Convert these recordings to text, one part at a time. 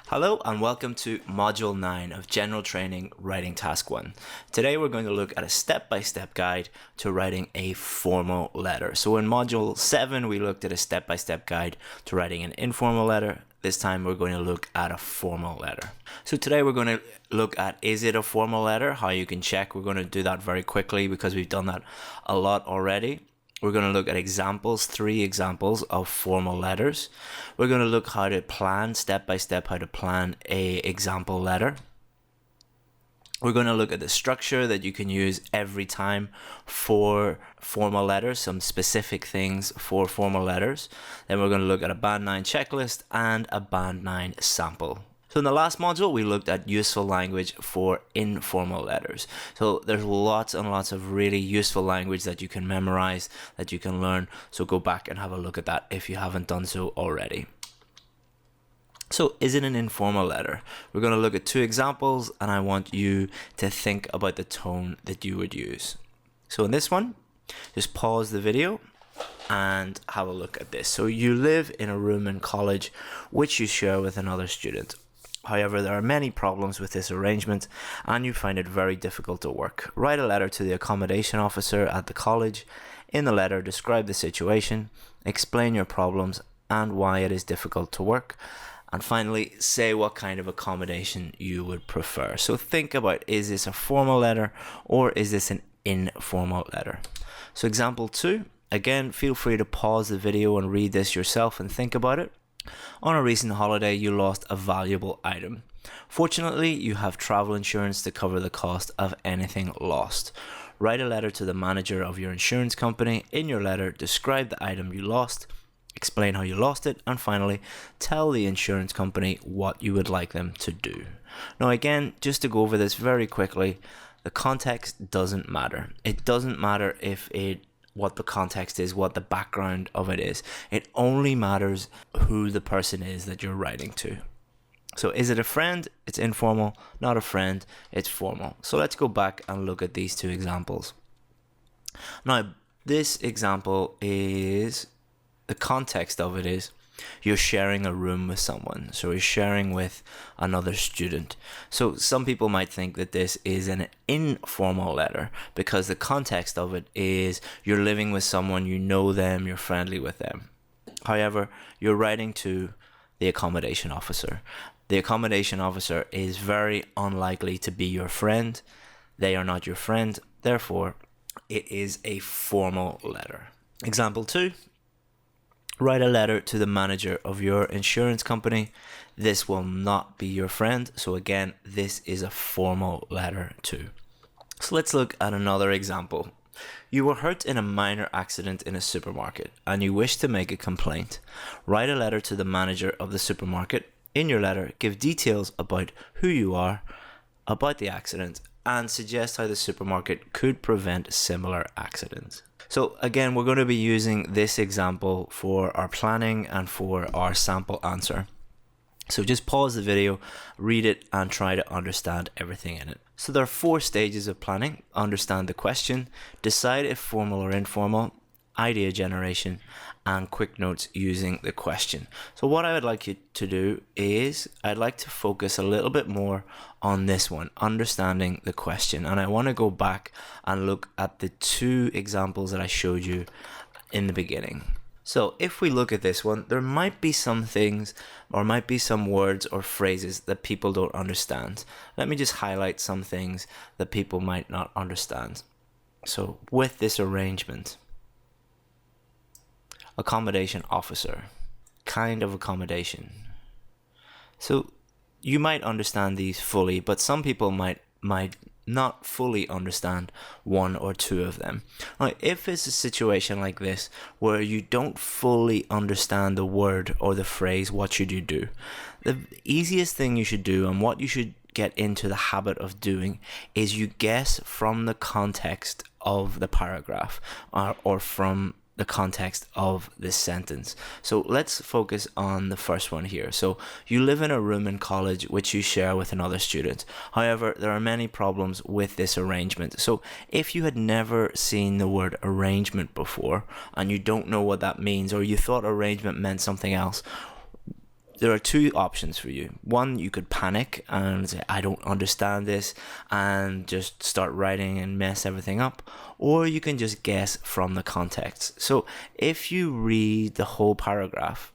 Hello and welcome to Module 9 of General Training Writing Task 1. Today we're going to look at a step-by-step guide to writing a formal letter. So in Module 7 we looked at a step-by-step guide to writing an informal letter. This time we're going to look at a formal letter. So today we're going to look at, is it a formal letter? How you can check. We're going to do that very quickly because we've done that a lot already. We're going to look at examples, 3 examples of formal letters. We're going to look how to plan, step by step, how to plan a example letter. We're going to look at the structure that you can use every time for formal letters, some specific things for formal letters. Then we're going to look at a Band 9 checklist and a Band 9 sample. So in the last module, we looked at useful language for informal letters. So there's lots and lots of really useful language that you can memorize, that you can learn. So go back and have a look at that if you haven't done so already. So is it an informal letter? We're going to look at 2 examples and I want you to think about the tone that you would use. So in this one, just pause the video and have a look at this. So you live in a room in college which you share with another student. However, there are many problems with this arrangement and you find it very difficult to work. Write a letter to the accommodation officer at the college. In the letter, describe the situation, explain your problems and why it is difficult to work. And finally, say what kind of accommodation you would prefer. So think about, is this a formal letter or is this an informal letter? So example 2, again, feel free to pause the video and read this yourself and think about it. On a recent holiday, you lost a valuable item. Fortunately, you have travel insurance to cover the cost of anything lost. Write a letter to the manager of your insurance company. In your letter, describe the item you lost, explain how you lost it, and finally, tell the insurance company what you would like them to do. Now again, just to go over this very quickly, the context doesn't matter. It doesn't matter what the context is, what the background of it is. It only matters who the person is that you're writing to. So is it a friend? It's informal. Not a friend, it's formal. So let's go back and look at these 2 examples. Now, this example is, the context of it is, you're sharing a room with someone. So you're sharing with another student. So some people might think that this is an informal letter because the context of it is you're living with someone, you know them, you're friendly with them. However, you're writing to the accommodation officer. The accommodation officer is very unlikely to be your friend. They are not your friend. Therefore, it is a formal letter. Example 2. Write a letter to the manager of your insurance company. This will not be your friend. So again, this is a formal letter too. So let's look at another example. You were hurt in a minor accident in a supermarket and you wish to make a complaint. Write a letter to the manager of the supermarket. In your letter, give details about who you are, about the accident, and suggest how the supermarket could prevent similar accidents. So again, we're going to be using this example for our planning and for our sample answer. So just pause the video, read it, and try to understand everything in it. So there are 4 stages of planning. Understand the question, decide if formal or informal, idea generation, and quick notes using the question. So what I would like you to do is, I'd like to focus a little bit more on this one, understanding the question. And I want to go back and look at the 2 examples that I showed you in the beginning. So if we look at this one, there might be some things or might be some words or phrases that people don't understand. Let me just highlight some things that people might not understand. So with this arrangement, accommodation officer, kind of accommodation. So you might understand these fully, but some people might not fully understand 1 or 2 of them. Now, if it's a situation like this where you don't fully understand the word or the phrase, what should you do? The easiest thing you should do, and what you should get into the habit of doing, is you guess from the context of the paragraph or from the context of this sentence. So let's focus on the first one here. So you live in a room in college which you share with another student. However, there are many problems with this arrangement. So if you had never seen the word arrangement before and you don't know what that means, or you thought arrangement meant something else, there are two options for you. One, you could panic and say, I don't understand this, and just start writing and mess everything up. Or you can just guess from the context. So if you read the whole paragraph,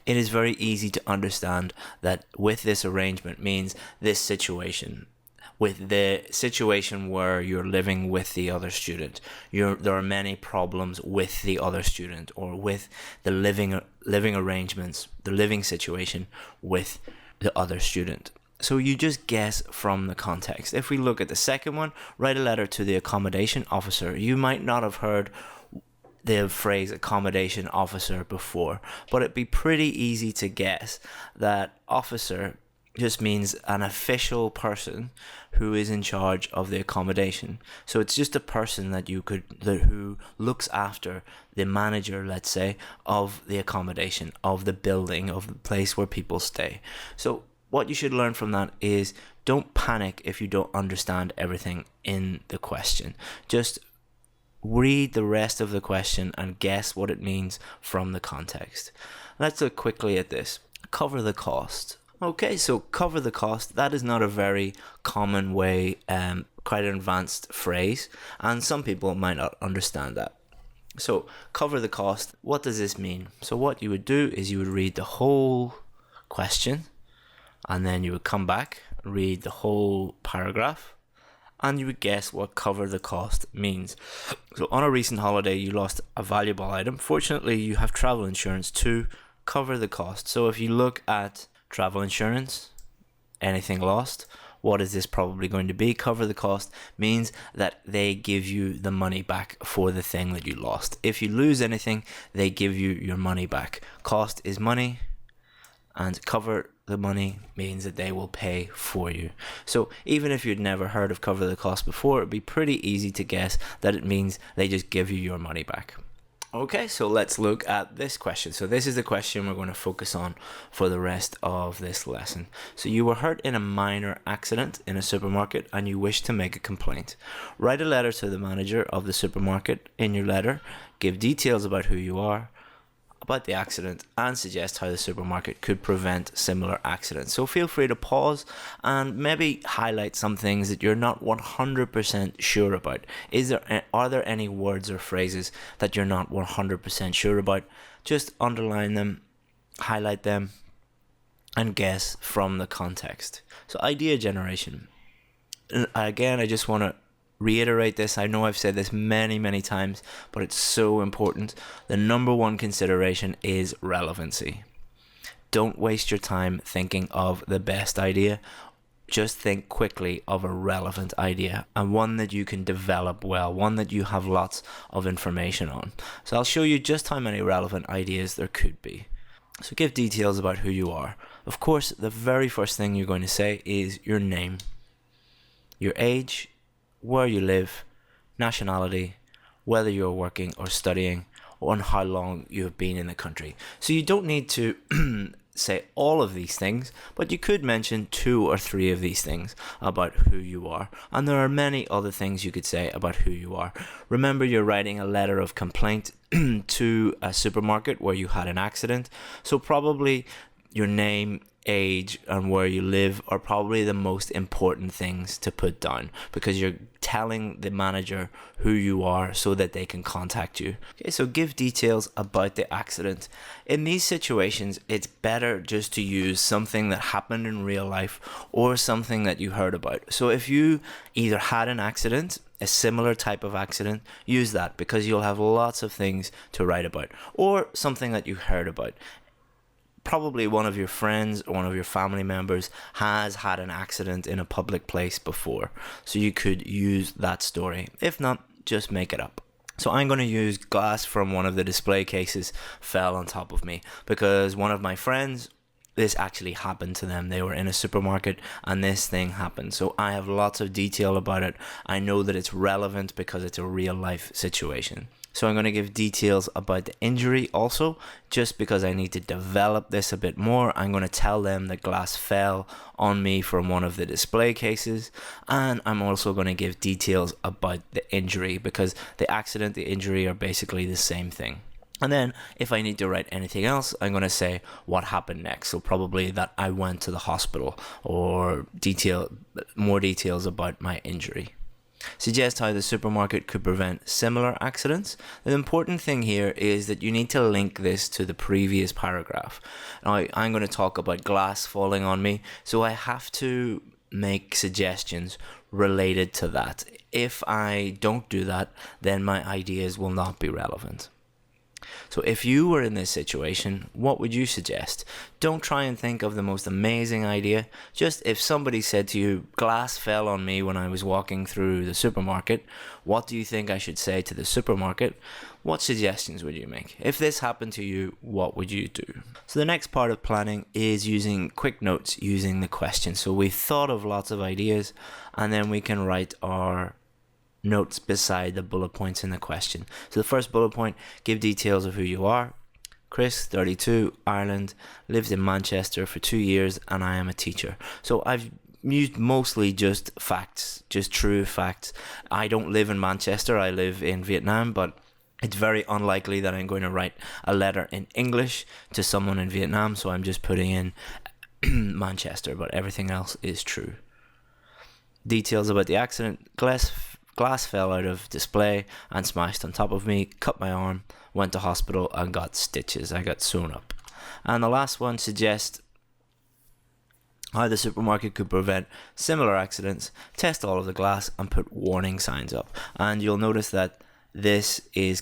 it is very easy to understand that with this arrangement means this situation. With the situation where you're living with the other student, there are many problems with the other student, or with the living arrangements, the living situation with the other student. So you just guess from the context. If we look at the second one, write a letter to the accommodation officer. You might not have heard the phrase accommodation officer before, but it'd be pretty easy to guess that officer just means an official person who is in charge of the accommodation. So it's just a person that who looks after the manager, let's say, of the accommodation, of the building, of the place where people stay. So what you should learn from that is don't panic if you don't understand everything in the question. Just read the rest of the question and guess what it means from the context. Let's look quickly at this. Cover the cost. Okay, so cover the cost, that is not a very common way, quite an advanced phrase, and some people might not understand that. So cover the cost, what does this mean? So what you would do is you would read the whole question, and then you would come back, read the whole paragraph, and you would guess what cover the cost means. So on a recent holiday, you lost a valuable item. Fortunately, you have travel insurance to cover the cost. So if you look at travel insurance, anything lost, what is this probably going to be? Cover the cost means that they give you the money back for the thing that you lost. If you lose anything, they give you your money back. Cost is money, and cover the money means that they will pay for you. So even if you'd never heard of cover the cost before, it'd be pretty easy to guess that it means they just give you your money back. Okay, so let's look at this question. So this is the question we're going to focus on for the rest of this lesson. So you were hurt in a minor accident in a supermarket and you wish to make a complaint. Write a letter to the manager of the supermarket. In your letter, give details about who you are, about the accident, and suggest how the supermarket could prevent similar accidents. So feel free to pause and maybe highlight some things that you're not 100% sure about. Are there any words or phrases that you're not 100% sure about? Just underline them, highlight them, and guess from the context. So idea generation. Again, I just want to reiterate this. I know I've said this many times, but it's so important. The number one consideration is relevancy. Don't waste your time thinking of the best idea. Just think quickly of a relevant idea, and one that you can develop well, one that you have lots of information on. So I'll show you just how many relevant ideas there could be. So give details about who you are. Of course, the very first thing you're going to say is your name, your age, where you live, nationality, whether you're working or studying, or on how long you have been in the country. So you don't need to say all of these things, but you could mention 2 or 3 of these things about who you are. And there are many other things you could say about who you are. Remember, you're writing a letter of complaint to a supermarket where you had an accident. So probably your name, age, and where you live are probably the most important things to put down, because you're telling the manager who you are so that they can contact you. Okay, so give details about the accident. In these situations, it's better just to use something that happened in real life or something that you heard about. So if you either had an accident, a similar type of accident, use that, because you'll have lots of things to write about, or something that you heard about. Probably one of your friends or one of your family members has had an accident in a public place before, so you could use that story. If not, just make it up. So I'm going to use glass from one of the display cases fell on top of me, because one of my friends, this actually happened to them. They were in a supermarket and this thing happened. So I have lots of detail about it. I know that it's relevant because it's a real life situation. So I'm going to give details about the injury also, just because I need to develop this a bit more. I'm going to tell them that glass fell on me from one of the display cases. And I'm also going to give details about the injury, because the accident, the injury are basically the same thing. And then if I need to write anything else, I'm going to say what happened next. So probably that I went to the hospital, or more details about my injury. Suggest how the supermarket could prevent similar accidents. The important thing here is that you need to link this to the previous paragraph. Now, I'm going to talk about glass falling on me, so I have to make suggestions related to that. If I don't do that, then my ideas will not be relevant. So if you were in this situation, what would you suggest? Don't try and think of the most amazing idea. Just if somebody said to you, glass fell on me when I was walking through the supermarket, what do you think I should say to the supermarket? What suggestions would you make? If this happened to you, what would you do? So the next part of planning is using quick notes using the question. So we've thought of lots of ideas, and then we can write our notes beside the bullet points in the question. So the first bullet point, give details of who you are. Chris, 32, Ireland, lives in Manchester for 2 years, and I am a teacher. So I've used mostly just facts, just true facts. I don't live in Manchester, I live in Vietnam, but it's very unlikely that I'm going to write a letter in English to someone in Vietnam, so I'm just putting in Manchester, but everything else is true. Details about the accident. Glass fell out of display and smashed on top of me, cut my arm, went to hospital and got stitches. I got sewn up. And the last one suggests how the supermarket could prevent similar accidents, test all of the glass and put warning signs up. And you'll notice that this is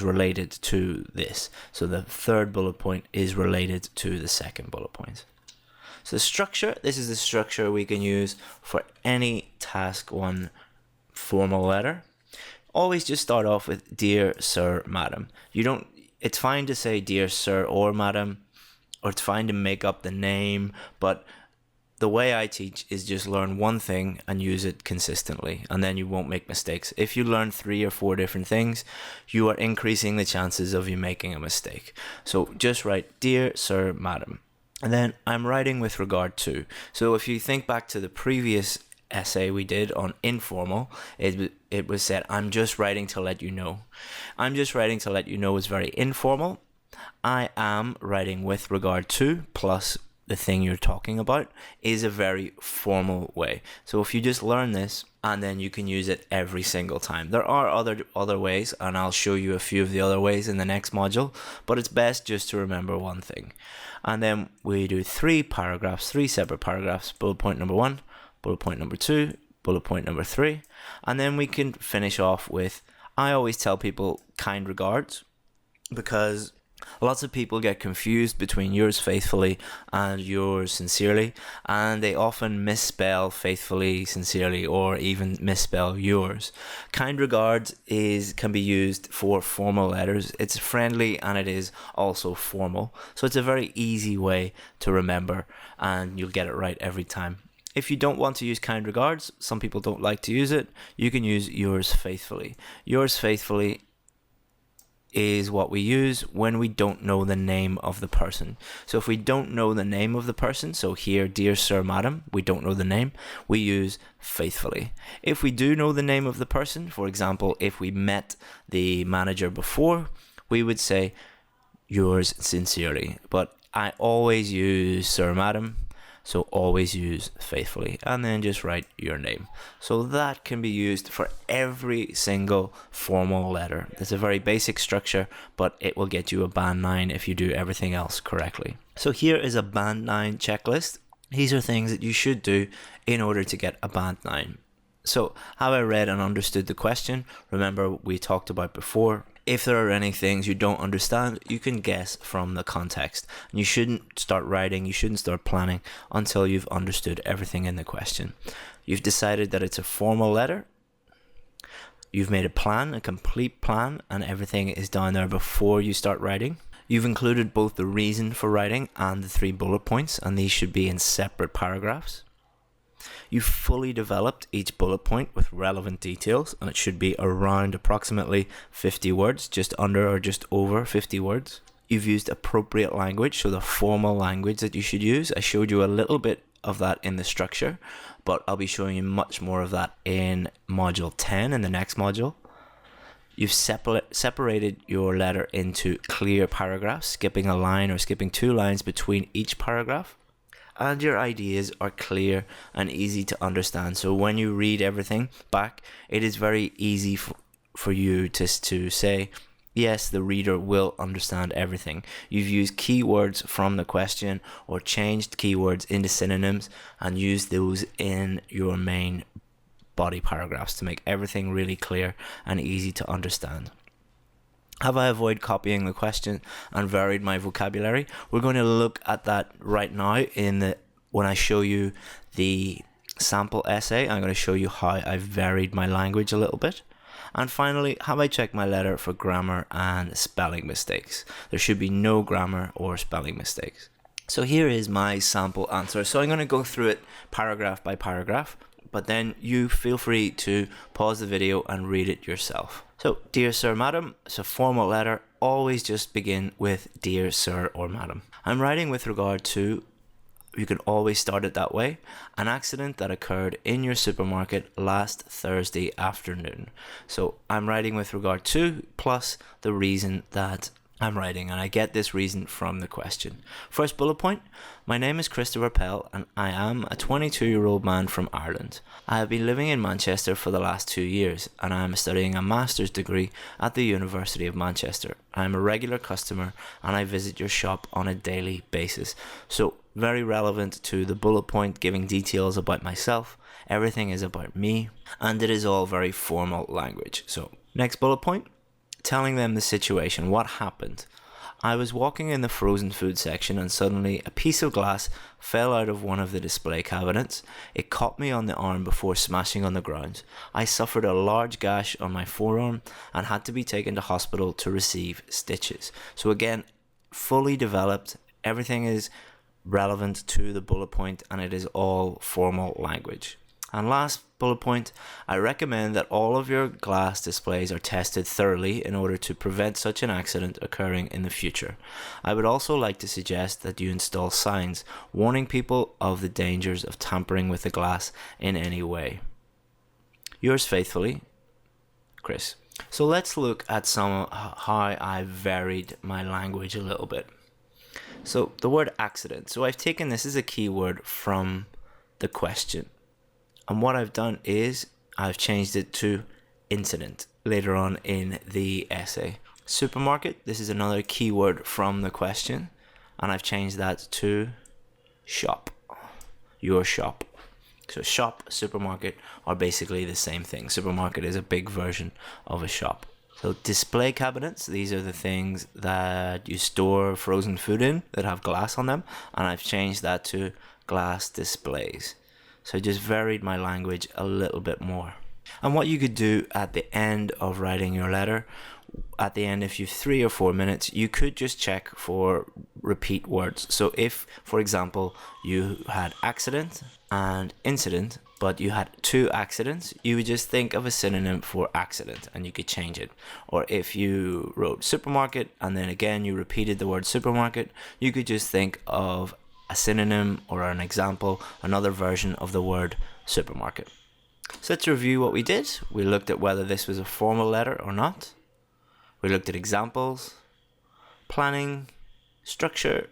related to this. So the third bullet point is related to the second bullet point. So the structure, this is the structure we can use for any task 1 formal letter. Always just start off with dear sir, madam. It's fine to say dear sir or madam, or it's fine to make up the name, but the way I teach is just learn one thing and use it consistently, and then you won't make mistakes. If you learn 3 or 4 different things, you are increasing the chances of you making a mistake. So just write dear sir, madam. And then I'm writing with regard to. So if you think back to the previous essay we did on informal, it was said, I'm just writing to let you know. I'm just writing to let you know is very informal. I am writing with regard to plus the thing you're talking about is a very formal way. So if you just learn this, and then you can use it every single time. There are other ways, and I'll show you a few of the other ways in the next module, but it's best just to remember one thing. And then we do 3 separate paragraphs, bullet point number 1, bullet point number 2, bullet point number 3, and then we can finish off with, I always tell people kind regards, because lots of people get confused between yours faithfully and yours sincerely, and they often misspell faithfully, sincerely, or even misspell yours. Kind regards can be used for formal letters. It's friendly and it is also formal, so it's a very easy way to remember, and you'll get it right every time. If you don't want to use kind regards, some people don't like to use it, you can use yours faithfully. Yours faithfully is what we use when we don't know the name of the person. So if we don't know the name of the person, so here, dear sir, madam, we don't know the name, we use faithfully. If we do know the name of the person, for example, if we met the manager before, we would say yours sincerely. But I always use sir, madam, so always use faithfully, and then just write your name. So that can be used for every single formal letter. It's a very basic structure, but it will get you a band 9 if you do everything else correctly. So here is a band 9 checklist. These are things that you should do in order to get a band 9. So have I read and understood the question? Remember, we talked about before. If there are any things you don't understand, you can guess from the context. And you shouldn't start writing, you shouldn't start planning until you've understood everything in the question. You've decided that it's a formal letter. You've made a plan, a complete plan, and everything is down there before you start writing. You've included both the reason for writing and the 3 bullet points, and these should be in separate paragraphs. You've fully developed each bullet point with relevant details, and it should be around approximately 50 words, just under or just over 50 words. You've used appropriate language, so the formal language that you should use. I showed you a little bit of that in the structure, but I'll be showing you much more of that in module 10 in the next module. You've separated your letter into clear paragraphs, skipping a line or skipping 2 lines between each paragraph. And your ideas are clear and easy to understand. So when you read everything back, it is very easy for you to say, yes, the reader will understand everything. You've used keywords from the question or changed keywords into synonyms and used those in your main body paragraphs to make everything really clear and easy to understand. Have I avoided copying the question and varied my vocabulary? We're going to look at that right now when I show you the sample essay. I'm going to show you how I've varied my language a little bit. And finally, have I checked my letter for grammar and spelling mistakes? There should be no grammar or spelling mistakes. So here is my sample answer. So I'm going to go through it paragraph by paragraph, but then you feel free to pause the video and read it yourself. So, dear sir, madam, it's a formal letter. Always just begin with dear sir or madam. I'm writing with regard to, you can always start it that way, an accident that occurred in your supermarket last Thursday afternoon. So I'm writing with regard to plus the reason that I'm writing, and I get this reason from the question. First bullet point, my name is Christopher Pell and I am a 22-year-old man from Ireland. I have been living in Manchester for the last 2 years and I am studying a master's degree at the University of Manchester. I am a regular customer and I visit your shop on a daily basis. So very relevant to the bullet point, giving details about myself. Everything is about me and it is all very formal language. So next bullet point, telling them the situation, what happened. I was walking in the frozen food section and suddenly a piece of glass fell out of one of the display cabinets. It caught me on the arm before smashing on the ground. I suffered a large gash on my forearm and had to be taken to hospital to receive stitches. So again, fully developed, everything is relevant to the bullet point and it is all formal language. And last bullet point, I recommend that all of your glass displays are tested thoroughly in order to prevent such an accident occurring in the future. I would also like to suggest that you install signs warning people of the dangers of tampering with the glass in any way. Yours faithfully, Chris. So let's look at how I varied my language a little bit. So the word accident. So I've taken this as a keyword from the question. And what I've done is I've changed it to incident later on in the essay. Supermarket, this is another keyword from the question. And I've changed that to shop, your shop. So shop, supermarket are basically the same thing. Supermarket is a big version of a shop. So display cabinets, these are the things that you store frozen food in that have glass on them. And I've changed that to glass displays. So I just varied my language a little bit more. And what you could do at the end of writing your letter, at the end, if you've 3 or 4 minutes, you could just check for repeat words. So if, for example, you had accident and incident, but you had 2 accidents, you would just think of a synonym for accident and you could change it. Or if you wrote supermarket and then again you repeated the word supermarket, you could just think of a synonym or an example, another version of the word supermarket. So let's review what we did. We looked at whether this was a formal letter or not. We looked at examples, planning, structure,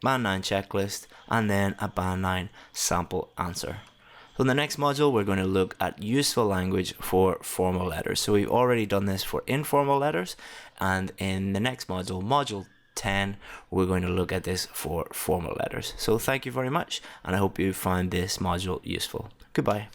Band 9 checklist, and then a Band 9 sample answer. So in the next module, we're going to look at useful language for formal letters. So we've already done this for informal letters, and in the next module, module 10, we're going to look at this for formal letters. So thank you very much, and I hope you find this module useful. Goodbye.